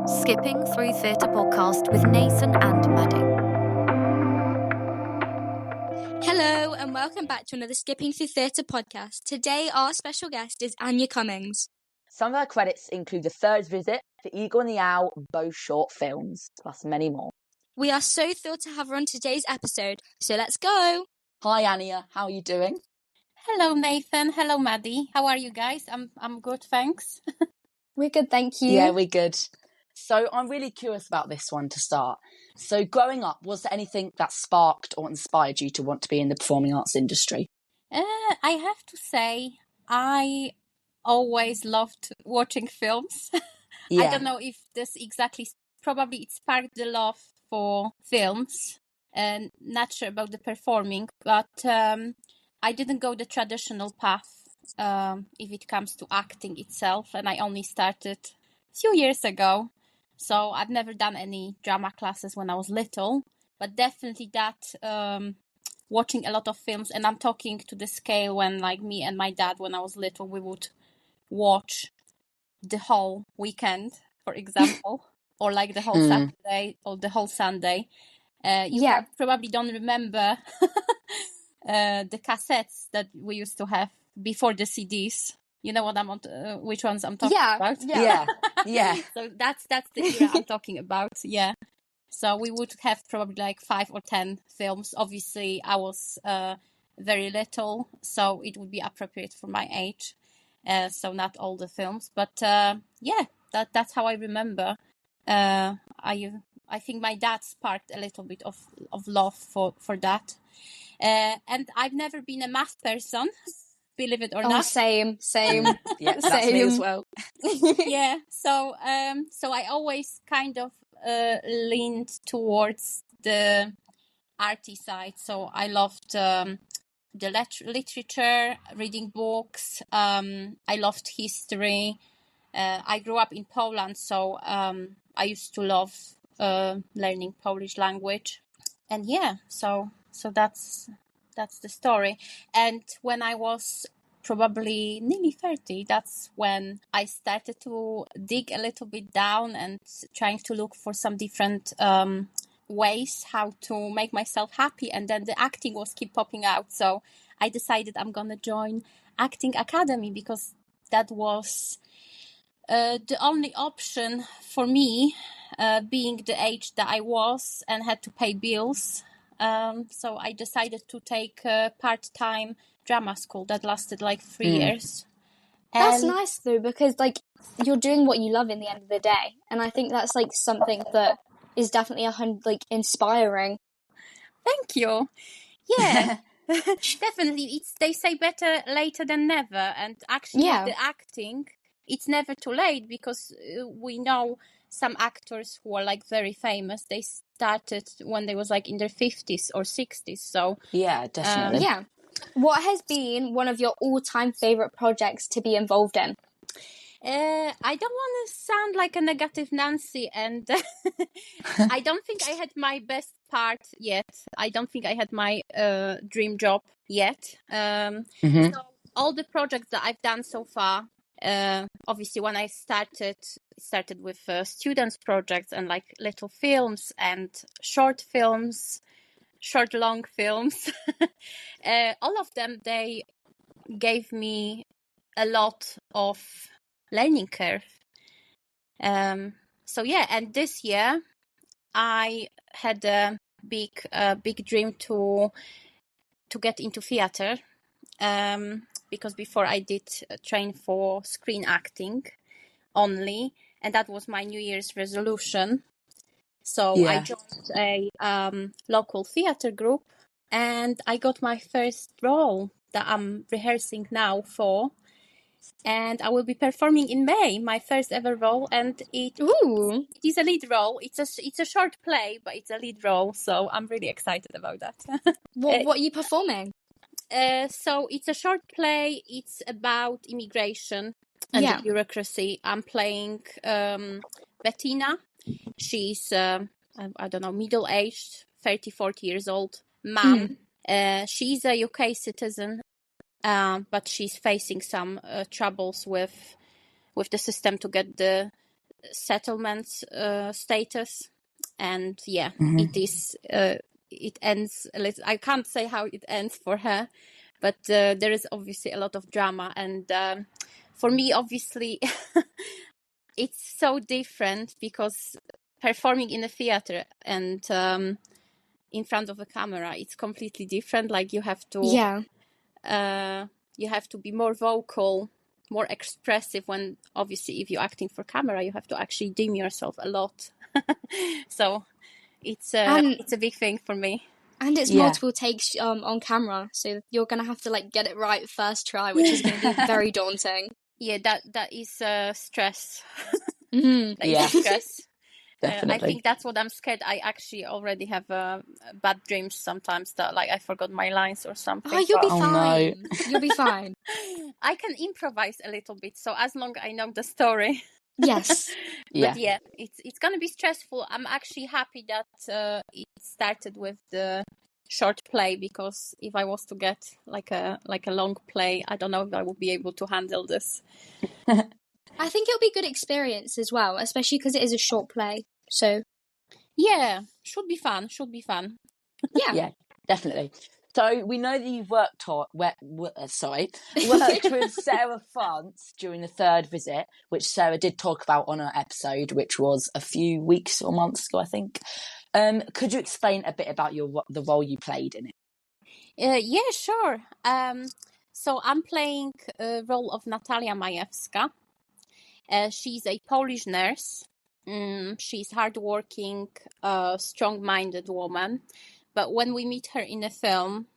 Skipping Through Theatre podcast with Nathan and Maddie. Hello and welcome back to another Skipping Through Theatre podcast. Today our special guest is Ania Cummins. Some of her credits include The Third Visit, The Eagle and the Owl, both short films, plus many more. We are so thrilled to have her on today's episode, so let's go! Hi Ania, how are you doing? Hello Nathan, hello Maddie. How are you guys? I'm good, thanks. We're good, thank you. Yeah, we're good. So I'm really curious about this one to start. So growing up, was there anything that sparked or inspired you to want to be in the performing arts industry? I have to say, I always loved watching films. Yeah. I don't know if this exactly, probably it sparked the love for films, and not sure about the performing, but I didn't go the traditional path if it comes to acting itself, and I only started a few years ago. So I've never done any drama classes when I was little, but definitely that watching a lot of films, and I'm talking to the scale when like me and my dad when I was little, we would watch the whole weekend, for example, or like the whole Saturday or the whole Sunday. Probably don't remember the cassettes that we used to have before the CDs. You know what which ones I'm talking about? Yeah. So that's the era I'm talking about. Yeah. So we would have probably like 5 or 10 films. Obviously, I was very little, so it would be appropriate for my age. So not all the films, but that's how I remember. I think my dad sparked a little bit of love for that. And I've never been a math person. Believe it or not. Same. Yeah, that's me as well. Yeah, so I always kind of leaned towards the arty side. So I loved the literature, reading books. I loved history. I grew up in Poland, so I used to love learning Polish language. And yeah, so that's the story. And when I was probably nearly 30, that's when I started to dig a little bit down and trying to look for some different ways how to make myself happy. And then the acting was keep popping out. So I decided I'm going to join acting academy because that was the only option for me, being the age that I was and had to pay bills. So I decided to take a part-time drama school that lasted like 3 years. That's nice though, because like you're doing what you love in the end of the day, and I think that's like something that is definitely inspiring. Thank you. Yeah, definitely. They say better later than never, and actually the acting, it's never too late because we know some actors who are like very famous. They started when they was like in their 50s or 60s. So yeah, definitely. What has been one of your all-time favorite projects to be involved in? I don't want to sound like a negative Nancy, and I don't think I had my best part yet. I don't think I had my dream job yet. So all the projects that I've done so far, obviously when I started with students projects and like little films and short long films. All of them, they gave me a lot of learning curve. So yeah, and this year I had a big dream to get into theater, because before I did train for screen acting only, and that was my New Year's resolution. So I joined a local theater group, and I got my first role that I'm rehearsing now for. And I will be performing in May, my first ever role, and it is a lead role. It's a short play, but it's a lead role, so I'm really excited about that. What are you performing? So it's a short play. It's about immigration and the bureaucracy. I'm playing Bettina. She's I don't know, middle-aged, 30, 40 years old mom. She's a UK citizen. But she's facing some troubles with the system to get the settlement status, and Mhm. it is. It ends. I can't say how it ends for her, but there is obviously a lot of drama, and for me, obviously, it's so different because performing in a theater and in front of a camera, it's completely different. Like you have to be more vocal, more expressive. When obviously, if you're acting for camera, you have to actually dim yourself a lot. So it's a big thing for me. And it's multiple takes on camera, so you're gonna have to like get it right first try, which is gonna be very daunting. Yeah, that is stress. Mm-hmm. That is stress. Definitely. I think that's what I'm scared. I actually already have bad dreams sometimes that like I forgot my lines or something. Oh, you'll be Oh, fine. no. You'll be fine. I can improvise a little bit, so as long as I know the story. Yes. But yeah, it's gonna be stressful. I'm actually happy that it started with the short play, because if I was to get like a long play, I don't know if I would be able to handle this. I think it'll be a good experience as well, especially because it is a short play. So yeah, should be fun. yeah. Yeah, definitely. So we know that you've worked with Sarah France during the third visit, which Sarah did talk about on her episode, which was a few weeks or months ago, I think. Could you explain a bit about the role you played in it? Yeah, sure. So I'm playing a role of Natalia Majewska. She's a Polish nurse. She's hardworking, strong-minded woman. But when we meet her in the film,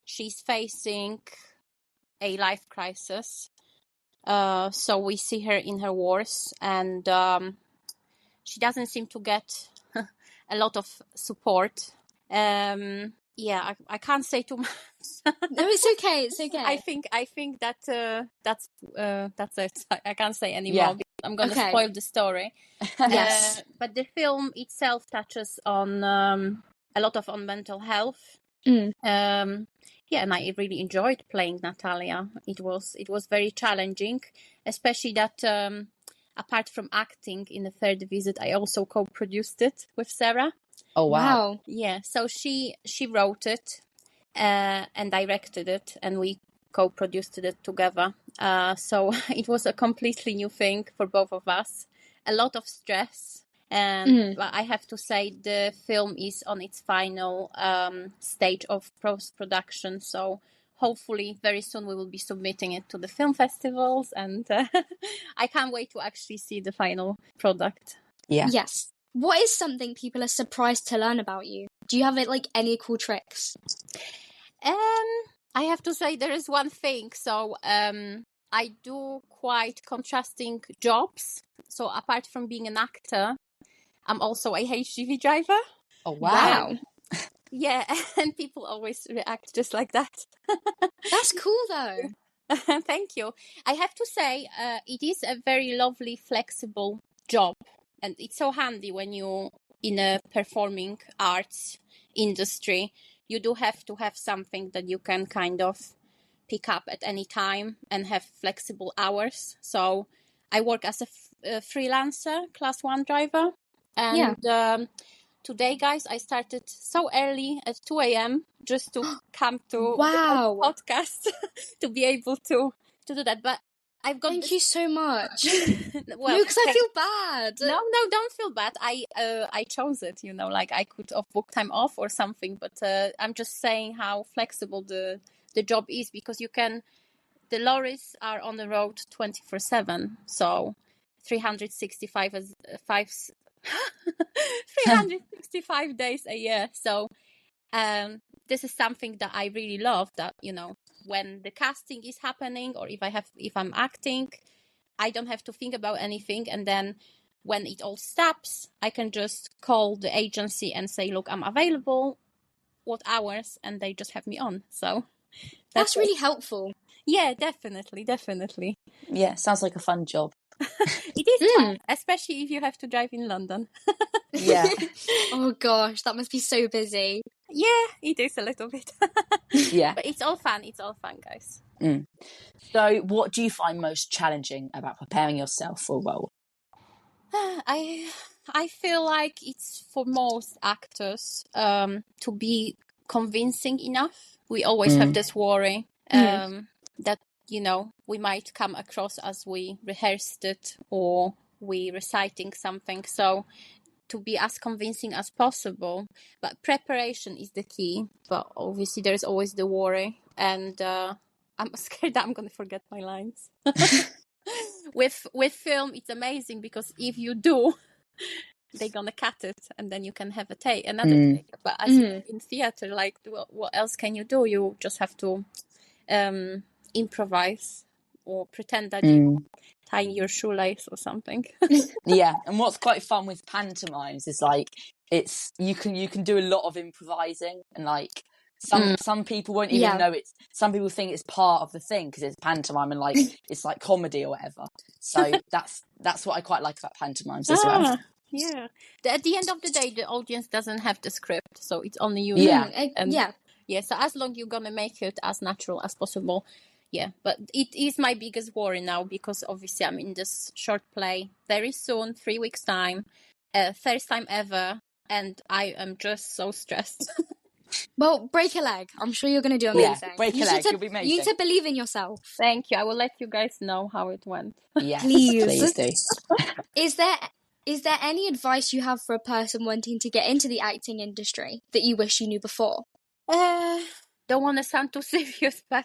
she's facing a life crisis. So we see her in her worst, and she doesn't seem to get a lot of support. Yeah, I can't say too much. No, it's okay. It's okay. I think that that's it. I can't say any Yeah. more because I'm going to Okay. spoil the story. Yes. But the film itself touches on a lot on mental health. Yeah, and I really enjoyed playing Natalia. It was very challenging, especially that apart from acting in the third visit, I also co-produced it with Sarah. Oh, wow. Yeah, so she wrote it and directed it, and we co-produced it together. So it was a completely new thing for both of us. A lot of stress. And I have to say the film is on its final stage of post-production. So hopefully very soon we will be submitting it to the film festivals. And I can't wait to actually see the final product. Yeah. Yes. What is something people are surprised to learn about you? Do you have like any cool tricks? I have to say there is one thing. So I do quite contrasting jobs. So apart from being an actor, I'm also a HGV driver. Oh, wow. Yeah, and people always react just like that. That's cool though. Thank you. I have to say, it is a very lovely, flexible job. And it's so handy when you're in a performing arts industry. You do have to have something that you can kind of pick up at any time and have flexible hours. So I work as a freelancer, class 1 driver. And today, guys, I started so early at 2 a.m. just to come to the podcast to be able to do that. But I've got Thank you so much. Well, no, because I feel bad. No, don't feel bad. I chose it, like I could have booked time off or something, but I'm just saying how flexible the job is, because the lorries are on the road 24/7, so 365 365 days a year. So this is something that I really love, that when the casting is happening, or if I'm acting, I don't have to think about anything, and then when it all stops, I can just call the agency and say, look, I'm available, what hours, and they just have me on. So that's really helpful. Yeah, definitely. Yeah, sounds like a fun job. It is fun, especially if you have to drive in London. Yeah. Oh gosh, that must be so busy. Yeah, it is a little bit. Yeah. But it's all fun, guys. So what do you find most challenging about preparing yourself for a role? I feel like it's for most actors to be convincing enough. We always have this worry that, you know, we might come across as we rehearsed it or we reciting something. So to be as convincing as possible, but preparation is the key. But obviously there is always the worry, and I'm scared that I'm going to forget my lines. With film, it's amazing because if you do, they're gonna cut it, and then you can have another take. But as in theater, like what else can you do? You just have to improvise or pretend that you tie your shoelace or something. Yeah, and what's quite fun with pantomimes is like you can do a lot of improvising, and like some people won't even know it's. Some people think it's part of the thing because it's pantomime and like it's like comedy or whatever. So that's what I quite like about pantomimes as well. Yeah. At the end of the day, the audience doesn't have the script, so it's only you. Yeah. Yeah. So as long you're gonna make it as natural as possible. Yeah, but it is my biggest worry now because obviously I'm in this short play very soon, 3 weeks time, first time ever, and I am just so stressed. Well, break a leg. I'm sure you're going to do amazing. Yeah, break a leg. You'll be amazing. You need to believe in yourself. Thank you. I will let you guys know how it went. Yes, please do. Is there any advice you have for a person wanting to get into the acting industry that you wish you knew before? Don't want to sound too serious, but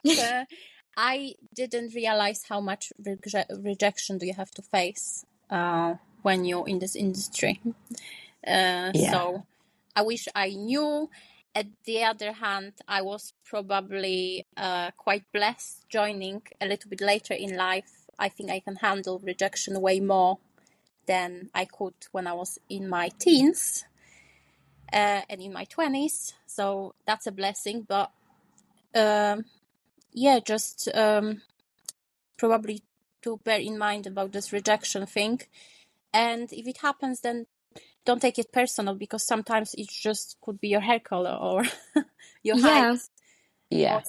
I didn't realize how much rejection do you have to face when you're in this industry. So I wish I knew. At the other hand, I was probably quite blessed joining a little bit later in life. I think I can handle rejection way more than I could when I was in my teens and in my 20s. So that's a blessing. But just probably to bear in mind about this rejection thing. And if it happens, then don't take it personal because sometimes it just could be your hair color or your height. Yeah.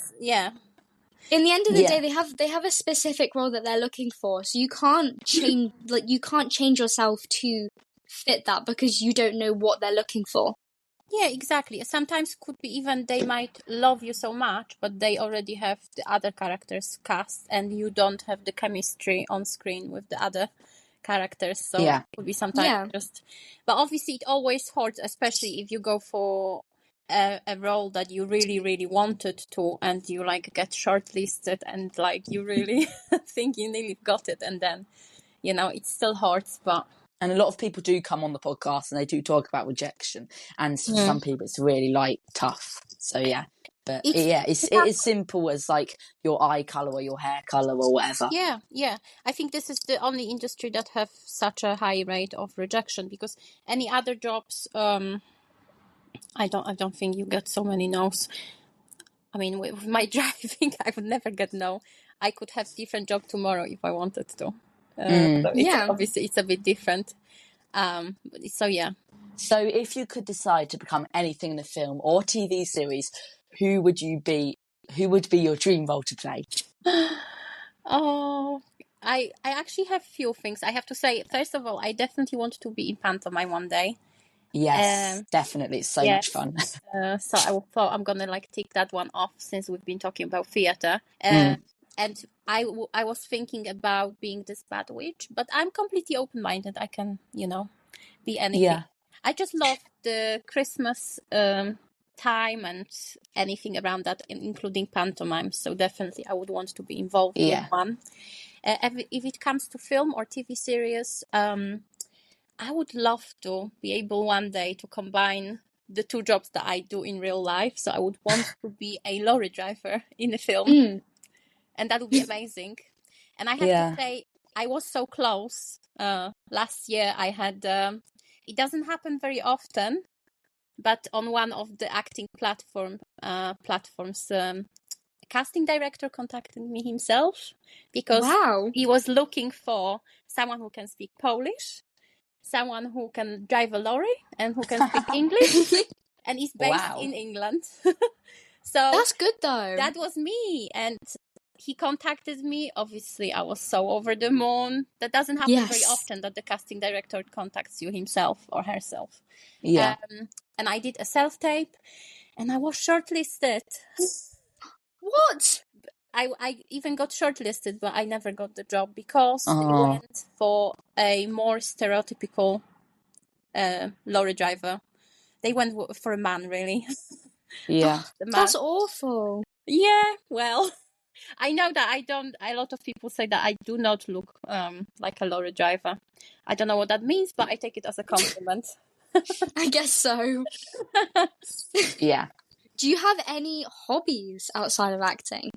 In the end of the day, they have a specific role that they're looking for, so you can't change yourself to fit that because you don't know what they're looking for. Yeah, exactly. Sometimes could be even they might love you so much, but they already have the other characters cast, and you don't have the chemistry on screen with the other characters. So it could be sometimes just. But obviously, it always hurts, especially if you go for a role that you really, really wanted to, and you like get shortlisted, and like you really think you nearly got it, and then it still hurts, but. And a lot of people do come on the podcast and they do talk about rejection. And for some people, it's really like tough. So yeah, but it is simple as like your eye color or your hair color or whatever. Yeah. I think this is the only industry that have such a high rate of rejection because any other jobs, I don't think you get so many no's. I mean, with my driving, I would never get no. I could have different job tomorrow if I wanted to. Obviously, it's a bit different. So if you could decide to become anything in a film or TV series, who would you be? Who would be your dream role to play? Oh, I actually have few things. I have to say, first of all, I definitely want to be in pantomime one day. Yes, definitely. It's so much fun. So I thought I'm gonna like take that one off since we've been talking about theater. And I was thinking about being this bad witch, but I'm completely open-minded. I can, be anything. Yeah. I just love the Christmas time and anything around that, including pantomime. So definitely I would want to be involved in one. If it comes to film or TV series, I would love to be able one day to combine the two jobs that I do in real life. So I would want to be a lorry driver in a film. And that would be amazing. And I have to say, I was so close. Last year I had, it doesn't happen very often, but on one of the acting platforms, a casting director contacted me himself because he was looking for someone who can speak Polish, someone who can drive a lorry and who can speak English and is based in England. So that's good though. That was me. And he contacted me. Obviously, I was so over the moon. That doesn't happen very Yes. often, that the casting director contacts you himself or herself. Yeah. And I did a self-tape, and I was shortlisted. What? I even got shortlisted, but I never got the job because they Oh. went for a more stereotypical lorry driver. They went for a man, really. Yeah. The man. That's awful. Yeah, well, I know that I don't. A lot of people say that I do not look like a lorry driver. I don't know what that means, but I take it as a compliment. I guess so. Yeah. Do you have any hobbies outside of acting?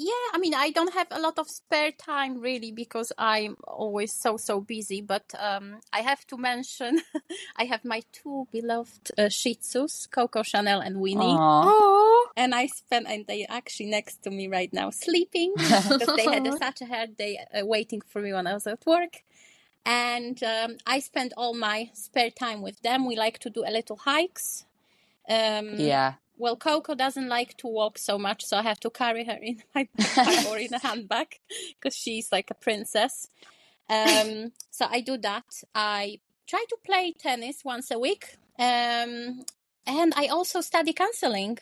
Yeah, I mean, I don't have a lot of spare time really because I'm always so busy. But I have to mention, I have my two beloved Shih Tzus, Coco, Chanel, and Winnie. Aww. And they're actually next to me right now sleeping because they had such a hard day waiting for me when I was at work. And I spend all my spare time with them. We like to do a little hikes. Yeah. Well, Coco doesn't like to walk so much, so I have to carry her in my backpack or in a handbag because she's like a princess. So I do that. I try to play tennis once a week. And I also study counseling.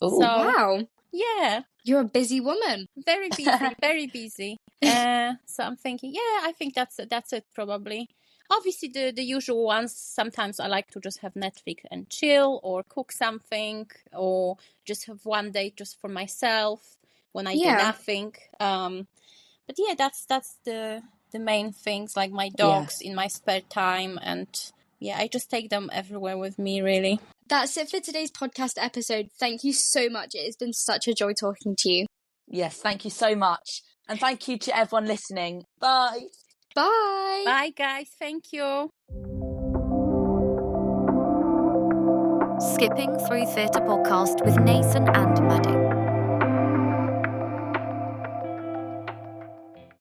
Ooh. So, Wow. yeah. You're a busy woman. Very busy, very busy. So I'm thinking, I think that's it probably. Obviously, the usual ones. Sometimes I like to just have Netflix and chill, or cook something, or just have one day just for myself when I do nothing. But yeah, that's the main things, like my dogs in my spare time, and I just take them everywhere with me, really. That's it for today's podcast episode. Thank you so much. It has been such a joy talking to you. Yes, thank you so much. And thank you to everyone listening. Bye. Bye. Bye, guys. Thank you. Skipping Through Theatre podcast with Nathan and Maddie.